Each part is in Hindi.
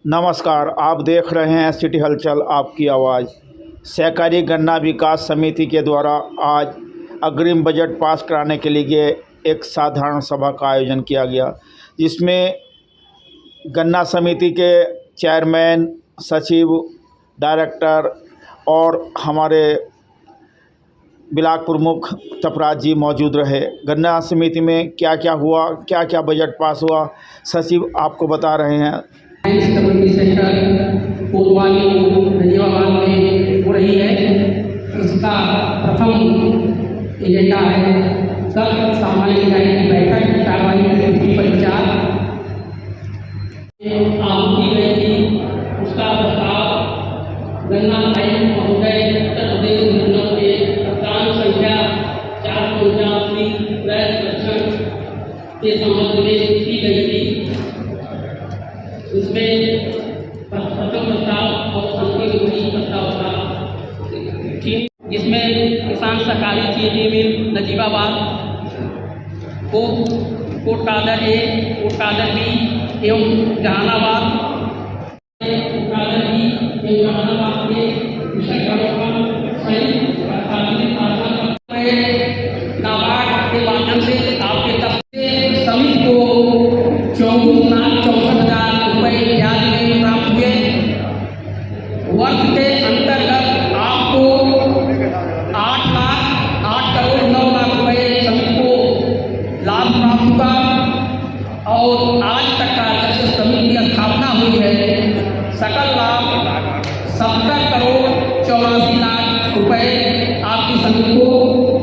नमस्कार, आप देख रहे हैं सिटी हलचल आपकी आवाज़। सहकारी गन्ना विकास समिति के द्वारा आज अग्रिम बजट पास कराने के लिए एक साधारण सभा का आयोजन किया गया, जिसमें गन्ना समिति के चेयरमैन, सचिव, डायरेक्टर और हमारे ब्लॉक प्रमुख तपराज जी मौजूद रहे। गन्ना समिति में क्या क्या हुआ, क्या क्या बजट पास हुआ, सचिव आपको बता रहे हैं। कम्युनिटी सेंटर कोतवाली नजीबाबाद में हो रही है। इसका प्रथम एजेंडा है कल सामान्य निकाय की बैठक कार्रवाई की परिचार आपकी गई थी। उसका प्रस्ताव गन्ना आयुक्त महोदय उत्तर प्रदेश मंडल के कप्तान संख्या 489 के संबंध में की गई थी। इसमें प्रथम प्रस्ताव और अंतिम प्रस्ताव था, जिसमें किसान सहकारी चीनी मिल नजीबाबाद को कोट कादर ए, कोट कादर बी एवं जहानाबाद के विषय नाबार्ड के माध्यम से आपके तक समिति को 24,64,000 रुपये ब्याज में प्राप्त हुए। वर्ष के अंतर्गत आपको 8,08,09,00,000 रुपये समिति को लाभ प्राप्त हुआ और आज तक का जब से समिति की स्थापना हुई है सकल लाभ 70,84,00,000 रुपये आपकी समिति को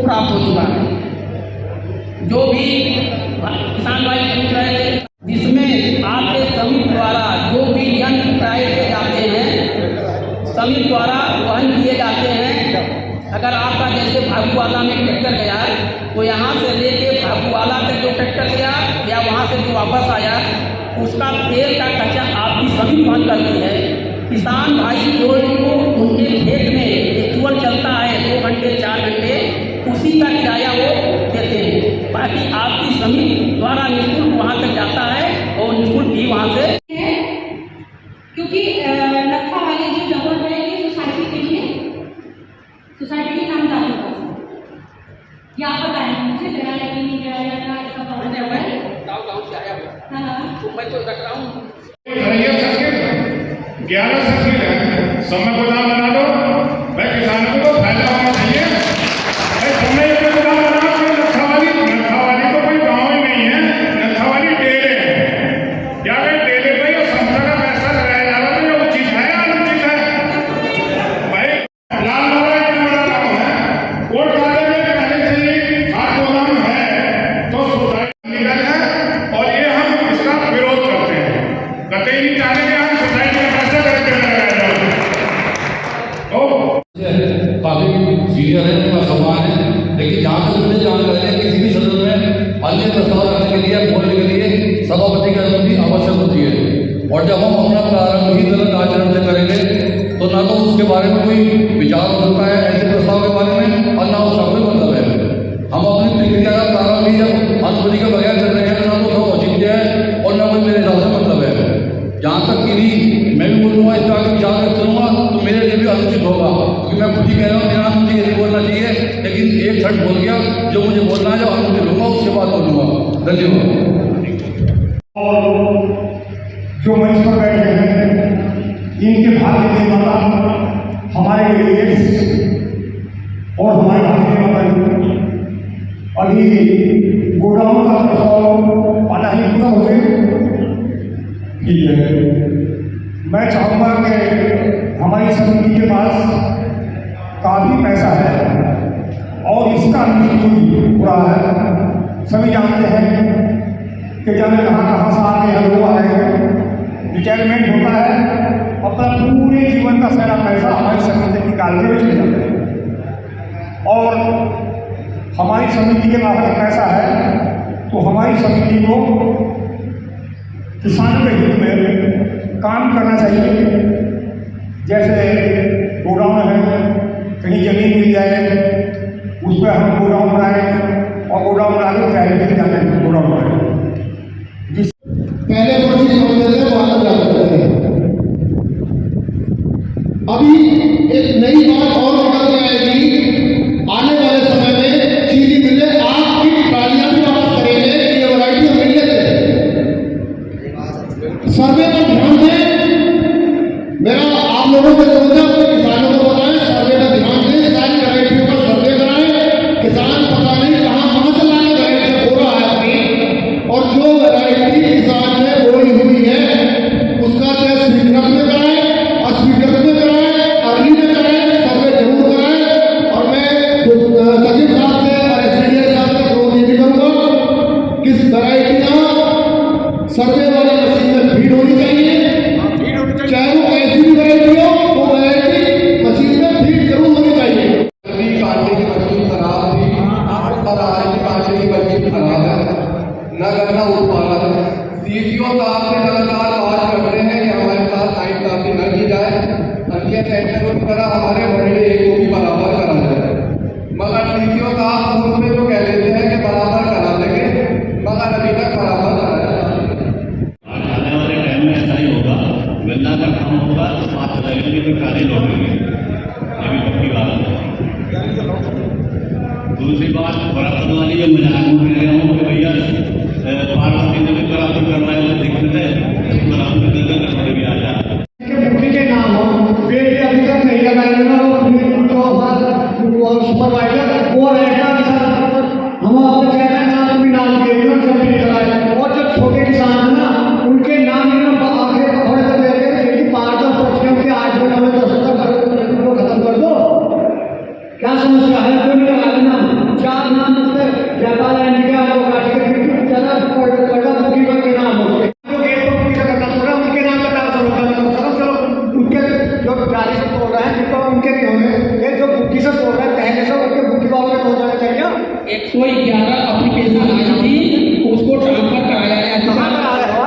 प्राप्त हो चुका है। जो भी किसान भाई पूछ रहे थे, जिसमें आपके समिति द्वारा जो भी यंत्र क्रय किए जाते हैं, समिति द्वारा वहन किए जाते हैं। अगर आपका जैसे भागुवाला में ट्रैक्टर गया तो यहाँ से लेके भागुवाला तक जो ट्रैक्टर गया या वहाँ से जो वापस आया, उसका तेल का खर्चा आपकी समिति वहन करती है। किसान भाई जो उनके खेत में एक्चुअल चलता है 2 घंटे 4 घंटे, उसी का किराया वो देते हैं। बाकी आपकी समिति द्वारा निःशुल्क वहाँ तक जाता है और निःशुल्क भी वहाँ से, क्योंकि नक्खा वाले जो जगह है ये सोसाइटी के लिए, सोसाइटी के नाम दाखिल कर सकते। आप बताएं मुझे गया है कि नहीं गया है का इसका पता नहीं है। गाँव से आया हुआ। हाँ, तो मैं तो रख रहा हूँ 11 सर्किल है। समय गोदाम बना दो, भाई किसानों को फायदा होना चाहिए। भाई समय गोदाम बना कोई नक्खावाली तो कोई गाँव ही नहीं है, नक्खावाली डेरे है। क्या भाई डेरे भाई और संस्था का पैसा लगाया जा रहा है, ये उचित है या अनुचित है? भाई लाल बाबा एक बड़ा काम है, कोर्ट कागज में पहले से ही खाद गोदाम है तो सोसाइटी निकल है और ये हम इसका विरोध करते हैं। कतई नहीं चाहते कि हम सोसाइटी का पैसा करके लगाया जाए। काफी सीनियर है, उनका सम्मान है, लेकिन जहाँ तक मुझे जानकारी है किसी भी सदन में अन्य प्रस्ताव रखने के लिए, बोलने के लिए सभापति की अनुमति आवश्यक होती है। और जब हम अपना प्रारंभ ही गलत आचरण से करेंगे तो ना तो उसके बारे में कोई विचार होता है ऐसे प्रस्ताव के बारे में और ना उसका कोई मतलब है। हम अपनी प्रक्रिया का प्रारंभ ही जब अनुमति के बगैर कर रहे हैं तो ना तो उसका औचित्य है और ना कोई मेरे हिसाब से मतलब है। जहाँ तक कि नहीं मैं भी बोलूँगा, इस तरह के विचार व्यक्त करूँगा तो मेरे लिए भी अनुचित होगा, क्योंकि मैं खुद ही कह रहा हूँ मेरा मुझे ये नहीं बोलना चाहिए, लेकिन एक छठ बोल गया जो मुझे बोलना है, जब अनुमति लूँगा उसके बाद बोलूँगा। धन्यवाद। और जो मंच पर बैठे हैं इनके भाग्य निर्माता हमारे लिए और हमारे भाग्य निर्माता अभी गोडाउन का प्रस्ताव आना ही पूरा हो गया। ठीक है, मैं चाहूँगा कि हमारी समिति के पास काफ़ी पैसा है और इसका निश्चित पूरा है। सभी जानते हैं कि जाने कहाँ से आगे हैं लोग आ रहे हैं, रिटायरमेंट होता है, अपना पूरे जीवन का सारा पैसा हमारी समिति निकाल के चले जाते हैं। और हमारी समिति के पास पैसा है तो हमारी समिति को किसानों के हित में काम करना चाहिए। जैसे गोडाउन है, कहीं जमीन मिल जाए उस पर हम गोडाउन बनाए और गोडाउन बना के प्राइवेट जाते हैं गोडाउन बनाए। पहले जो चीज होते थे वहां जाते थे। अभी एक नई बात और निकल के आएगी आने वाले समय में, चीनी मिलें आपकी ट्रालियां भी वापस करेंगे कि ये वैरायटी हम मिल लेते। सर्वे पर ध्यान दें, मेरा आप लोगों से अनुरोध है, अपने किसानों को बताएं सर्वे पर ध्यान दें, सारी वैरायटियों पर सर्वे कराएं। किसान पता नहीं कहां से लाके वैरायटी हो रहा है अपनी, और जो वैरायटी किसान ने बोई हुई है उसका चाहे स्वीकृत में कराएं, अस्वीकृत में कराएं, अर्ली में कराएं, सर्वे जरूर कराएं। और मैं सचिव साहब से और एसडीएम साहब से अनुरोध ये भी करूंगा कि वैरायटियां सर्वे वाली मशीन में फीड होनी चाहिए, चाहे वो कैसी भी वैरायटी हो, वो वैरायटी मशीन में फीड जरूर होनी चाहिए। काटने की मशीन खराब थी और आज की काटने की मशीन खराब है, न गन्ना उत्पादन। डीसीओ साहब से लगातार बात कर रहे हैं कि हमारे साथ टाइम काफी न की जाए, अन्य सेंटर की तरह हमारे मंडली एक को भी बराबर करा जाए। मगर डीसीओ साहब पूर्व में जो कह लेते हैं कि बराबर करा देंगे, मगर अभी तक बराबर कराया आने वाले टाइम में ऐसा ही होगा, गन्ना का काम होगा तो 5 लगेंगे तो खाने लौटेंगे, ये भी पक्की बात है। दूसरी बात बराबर वाली जो मजाक में रहे हूँ कि भैया पार्वती ने भी बराबर करना है, तो दिक्कत है बराबर करने भी आ जाए बुद्धि के नाम हो पेड़ के अभी तक नहीं लगाएंगे ना, तो हमारा सुपरवाइजर वो रहेगा। हम अपने चेयरमैन साहब भी नाम के जब भी लगाए, और जो छोटे किसान हैं ना उनके नाम आगे खड़े कर देते हैं कि 5-10 पक्षियों के आज में हमें 10 को खत्म कर दो। क्या समस्या है? क्यों नहीं लगा देना? 4 नाम उसके व्यापार इंडिया वो काट के फिर ज़्यादा पड़ा बुकी पर के नाम उसके जो गेट पर बुकी करना पड़ा उनके नाम का ट्रांसफर होगा। चलो उनके जो गाड़ी से तोड़ रहे हैं जिनको उनके क्यों है, ये जो बुकी से तोड़ रहे हैं पहले से उनके बुकी वाले तोड़ जाना चाहिए। 111 एप्लीकेशन आई थी, उसको ट्रांसफर कराया गया था।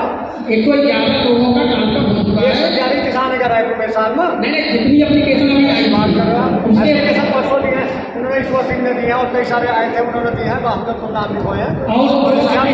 111 लोगों का ट्रांसफर हो चुका है। किसान ने कराया पूरे साल में। नहीं जितनी एप्लीकेशन अभी आई बात कर रहा हूँ उसके एप्लीकेशन परसों दी है उन्होंने, ईश्वर सिंह ने दिया और कई सारे आए थे उन्होंने दिया है, बहादुर को नाम लिखो है होने चाहिए।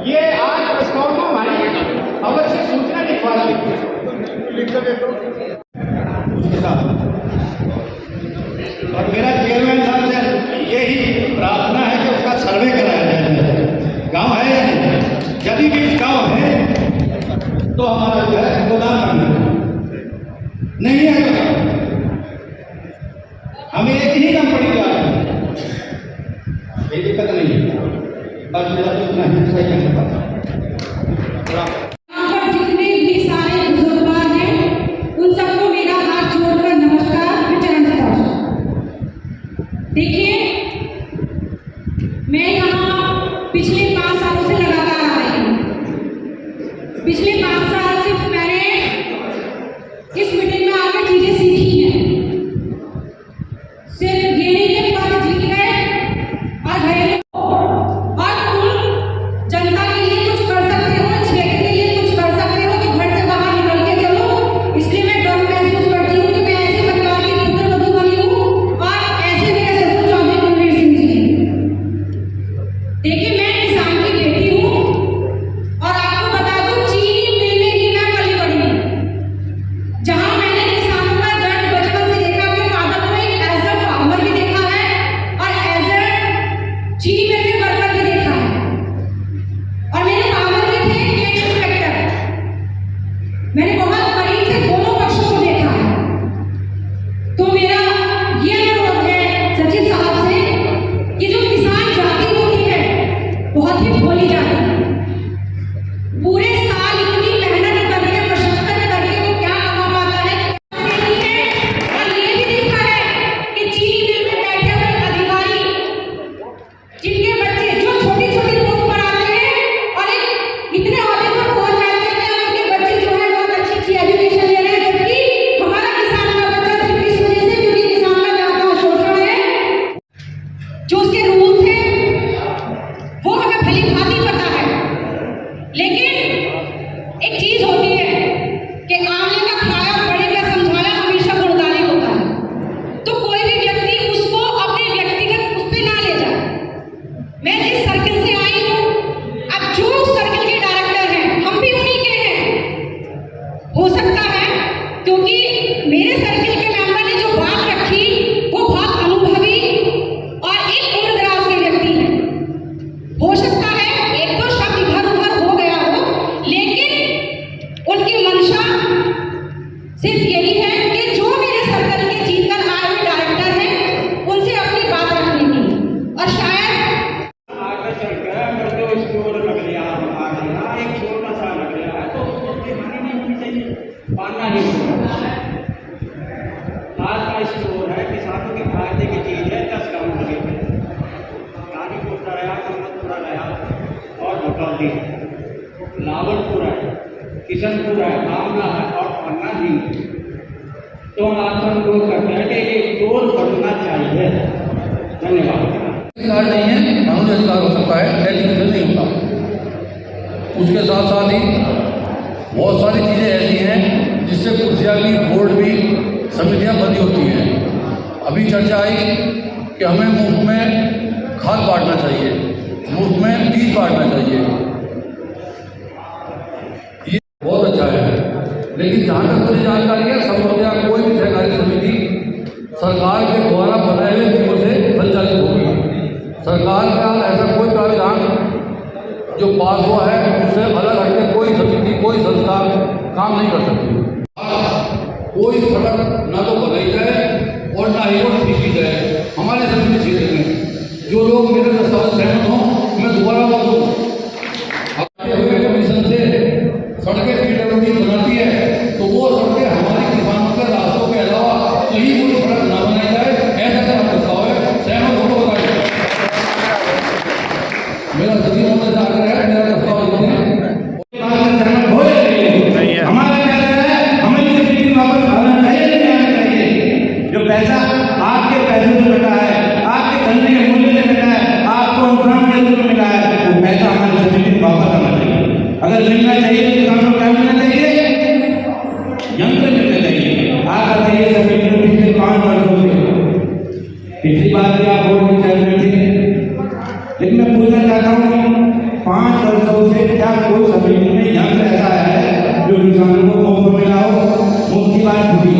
ये आज स्टॉक में हमारी अवश्य सूचना लिखवा लिख देते उसके साथ। और मेरा चेयरमैन साहब से यही प्रार्थना है कि उसका सर्वे कराया जाए। गांव है या नहीं? यदि भी गांव है तो हमारा जो है गोदाम करना नहीं है तो हमें एक ही कंपनी का कोई दिक्कत नहीं है, बस मेरा तो इतना ही सही करने पाता। यहाँ पर जितने भी सारे बुजुर्ग हैं उन सबको मेरा हाथ जोड़कर नमस्कार, चरण स्पर्श। देखिए मैं यहाँ पिछले 5 सालों से लगातार आ रही हूँ। पिछले 5 साल से मैंने इस मीटिंग में आकर चीजें सीखी हैं। सिर्फ ये नहीं कि पद जीत गए और घरेलू और तुम जनता के लिए कुछ कर सकते हो, क्षेत्र के लिए कुछ कर सकते हो तो घर से बाहर निकल के चलो। इसलिए मैं गर्व महसूस करती हूँ कि मैं ऐसे परिवार की पुत्र वधू बनी हूँ और ऐसे मेरे ससुर चौधरी कुलवीर सिंह जी हैं। देखिए मैं किसान की बेटी हूँ और आपको बता दूं चीनी मिल में लेकिन एक चीज होती है कि आमले का खाया बड़े का समझाया हमेशा गुणकारी होता है। तो कोई भी व्यक्ति उसको अपने व्यक्तिगत उस पे ना ले जाए। मैं जिस सर्किल से आई हूँ, अब जो सर्किल के डायरेक्टर हैं हम भी उन्हीं के हैं। हो सकता है क्योंकि मेरे सर्किल के मेंबर ने जो बात रखी वो बहुत अनुभवी और एक उम्रदराज के व्यक्ति हैं। हो सकता है एक दो शब्द इधर उधर हो गया हो, लेकिन उनकी मंशा सिर्फ यही है कि जो मेरे सर्कल के जीतकर आए हुए डायरेक्टर हैं उनसे अपनी बात रखने की। और शायद आगे चलकर जो स्टोर लग गया हमारा एक छोटा सा लग गया है तो उसको पानी नहीं होनी चाहिए, पाना नहीं होगा। आज का स्टोर है, किसानों के फायदे की चीज़ है। 10 गाँव लगे थे, कानीपुर गया, कमतपुरा गया और भटौती, लावलपुर है, किशनपुर है, आमला है और पन्ना भी। तो हम आपसे अनुरोध करते हैं कि ये स्टोर बढ़ना चाहिए। धन्यवाद। अधिकार नहीं है, कानूनी अधिकार हो सकता है, एजुकेशन नहीं होता। उसके साथ साथ ही बहुत सारी चीज़ें ऐसी हैं जिससे कुर्सियाँ भी, बोर्ड भी, समितियाँ बंदी होती हैं। अभी चर्चा आई कि हमें मुफ्त में खाद बांटना चाहिए, मुफ्त में बीज बांटना चाहिए। ये बहुत अच्छा है, लेकिन जहाँ तक मुझे जानकारी है, समृद्धिया कोई भी सहकारी समिति सरकार के द्वारा बनाए हुए नियमों से संचालित होगी। सरकार का ऐसा कोई प्राविधान जो पास हुआ है उससे अलग हटके कोई समिति, कोई संस्था काम नहीं कर सकती। कोई सड़क ना तो बनाई जाए और ना ही वो खींची जाए। हमारे समिति क्षेत्र में जो लोग मेरे प्रस्ताव से सहमत हों, मैं दोबारा बोलूँ, आगे हुए कमीशन से सड़कें पीडब्ल्यूडी बनाती है तो वो सड़कें हमारे किसानों के रास्तों के अलावा कहीं कोई सड़क ना बनाई जाए, ऐसा मेरा प्रस्ताव है। सहमत हो तो बताइए। मेरा सभी लोगों से आग्रह है, मेरा प्रस्ताव हमारा कहना है हमें इसे बिजली वापस आना चाहिए, नहीं आना चाहिए। जो पैसा आपके पैसे से मिला है, आपके धंधे के मूल्य से मिला है, आपको अनुदान के रूप में मिला है, वो पैसा हमारे समिति में वापस आना चाहिए। अगर मिलना चाहिए तो किसानों को क्या मिलना चाहिए? यंत्र मिलना चाहिए। आप बताइए समिति में पिछले 5 वर्षों से, पिछली बार भी आप बोर्ड में चल रहे थे, लेकिन मैं पूछना चाहता हूँ 5 वर्षों से क्या कोई समिति में यंत्र ऐसा है जो किसानों को मुफ्त मिला हो? मुफ्त की बात हुई,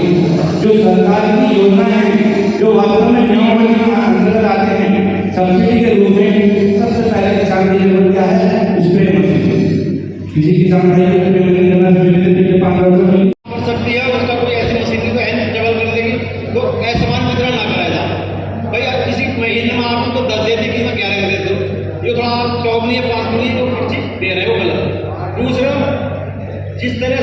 जो सरकार की योजनाएं जो वास्तव में नियमों के अंतर्गत आते हैं सब्सिडी के रूप में, सबसे पहले किसान की जरूरत क्या है? Spray machine. किसी किसान भाई को स्प्रे मशीन करना पिछले 5 वर्षों में कर सकती है, उसका कोई ऐसी मशीन तो है जबल कर देगी तो असमान वितरण ना कराया जाए। भाई आप किसी महीने में आपको 10 दे दी, 11 दे दो, ये थोड़ा चौगनी है, 5 गुनी तो दे रहे हो गलत। दूसरा, जिस तरह